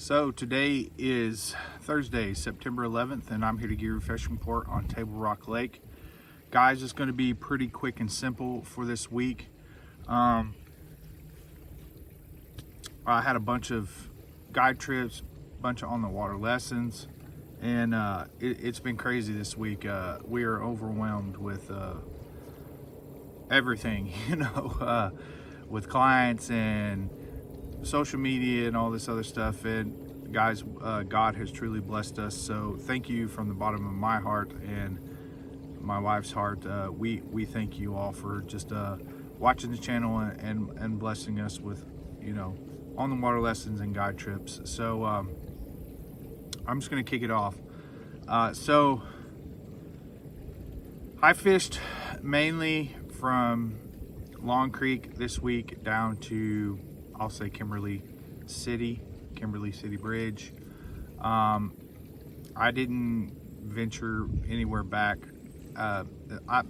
So today is Thursday, September 11th, and I'm here to give you a fishing report on Table Rock Lake. Guys, it's going to be pretty quick and simple for this week. I had a bunch of guide trips, a bunch of on the water lessons, and it's been crazy this week. We are overwhelmed with everything, with clients and social media and all this other stuff. And guys, God has truly blessed us, so thank you from the bottom of my heart and my wife's heart. We thank you all for just watching the channel and blessing us with on the water lessons and guide trips. So I'm just gonna kick it off. So I fished mainly from Long Creek this week down to, I'll say, Kimberly City Bridge. I didn't venture anywhere back. I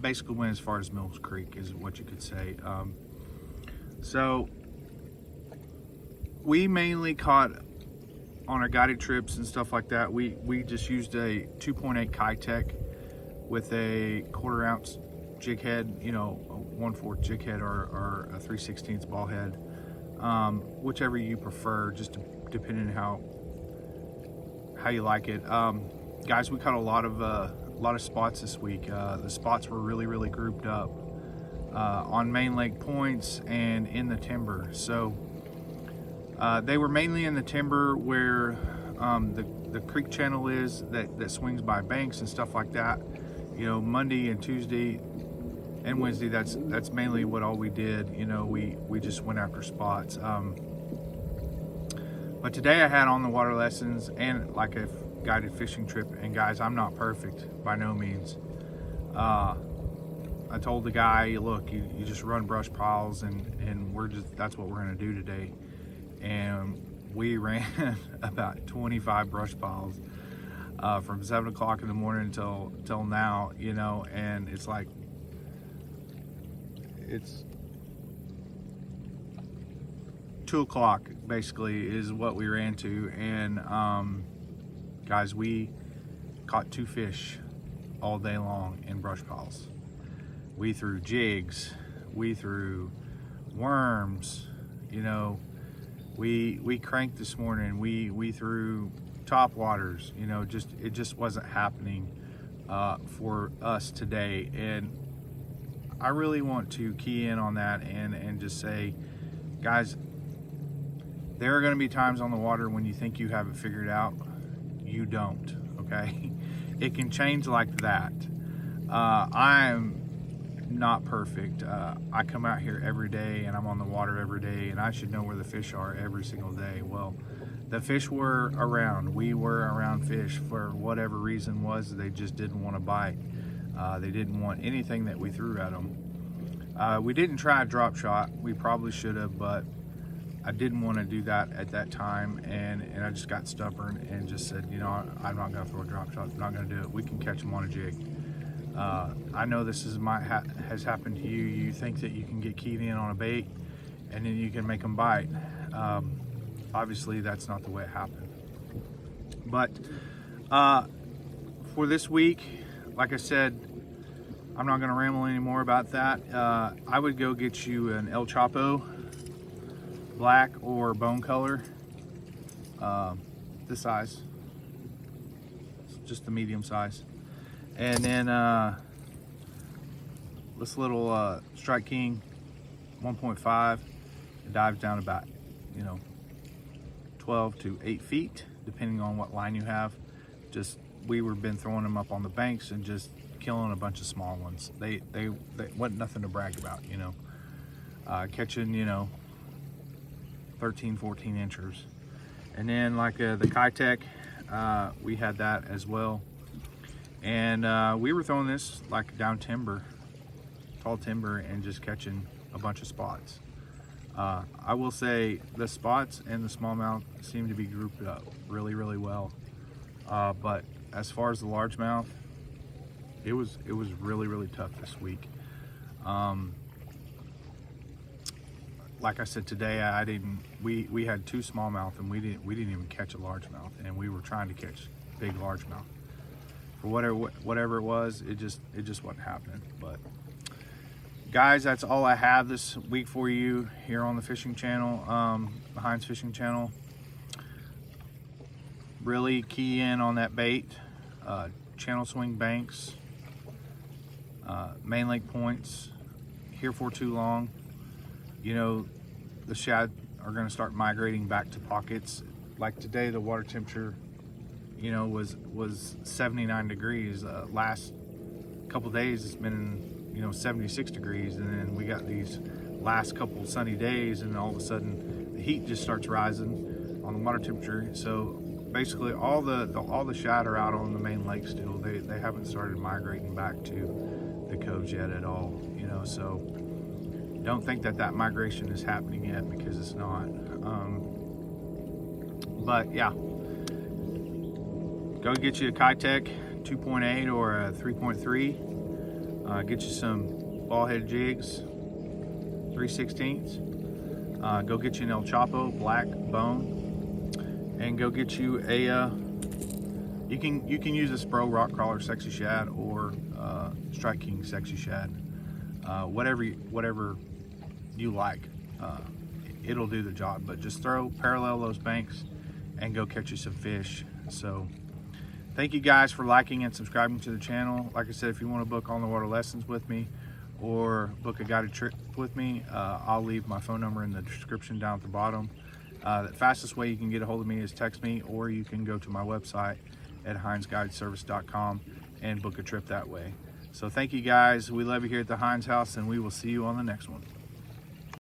basically went as far as Mills Creek, is what you could say. So we mainly caught on our guided trips and stuff like that. We just used a 2.8 Ketech with a 1/4 ounce jig head, a 1/4 jig head or a 3/16 ball head. Whichever you prefer, just depending on how you like it. Guys, we caught a lot of spots this week. The spots were really grouped up on main lake points and in the timber. So they were mainly in the timber where the creek channel is that swings by banks and stuff like that. Monday and Tuesday and Wednesday, that's mainly what all we did. We just went after spots. But today I had on the water lessons and like a guided fishing trip. And guys, I'm not perfect by no means. I told the guy, look, you just run brush piles and that's what we're gonna do today. And we ran about 25 brush piles from 7 o'clock in the morning until now, and it's like, it's 2 o'clock basically is what we ran to. And guys, we caught 2 fish all day long in brush piles. We threw jigs, we threw worms, we cranked this morning, we threw top waters. It just wasn't happening for us today. And I really want to key in on that and just say, guys, there are going to be times on the water when you think you have it figured out. You don't, okay? It can change like that. I'm not perfect. I come out here every day and I'm on the water every day, and I should know where the fish are every single day. Well, the fish were around. We were around fish for whatever reason was. They just didn't want to bite. They didn't want anything that we threw at them. We didn't try a drop shot. We probably should have, but I didn't want to do that at that time, and I just got stubborn and just said, I'm not going to throw a drop shot. I'm not going to do it. We can catch them on a jig. I know this has happened to you. You think that you can get keyed in on a bait and then you can make them bite. Obviously, that's not the way it happened. But for this week, like I said, I'm not going to ramble anymore about that. I would go get you an El Chapo, black or bone color, this size, just the medium size. And then this little Strike King 1.5, it dives down about 12 to 8 feet, depending on what line you have. We were been throwing them up on the banks and just killing a bunch of small ones. They wasn't nothing to brag about, catching 13, 14 inches. And then like the Ketech, we had that as well. And we were throwing this like down timber, tall timber, and just catching a bunch of spots. I will say the spots and the smallmouth seem to be grouped up really well. But as far as the largemouth, it was really tough this week. like I said today, we had 2 smallmouth, and we didn't even catch a largemouth, and we were trying to catch big largemouth. For whatever it was, it just wasn't happening. But guys, that's all I have this week for you here on the fishing channel, the Hines fishing channel. Really key in on that bait, channel swing banks, main lake points, here for too long. You know, the shad are going to start migrating back to pockets. Like today, the water temperature, you know, was 79 degrees. Last couple days, it's been, you know, 76 degrees, and then we got these last couple sunny days, and all of a sudden the heat just starts rising on the water temperature. So basically, all the shad are out on the main lake still. They haven't started migrating back to the coves yet at all. You know, so don't think that migration is happening yet, because it's not. But yeah, go get you a Ketech 2.8 or a 3.3. Get you some ball head jigs, 3/16. Go get you an El Chapo black bone, and go get you a. You can use a Spro Rock crawler sexy shad, or Strike King sexy shad. Whatever you like, it'll do the job. But just parallel those banks and go catch you some fish. So thank you guys for liking and subscribing to the channel. Like I said, if you want to book on the water lessons with me or book a guided trip with me, I'll leave my phone number in the description down at the bottom. The fastest way you can get a hold of me is text me, or you can go to my website at hinesguideservice.com and book a trip that way. So thank you guys. We love you here at the Hines house, and we will see you on the next one.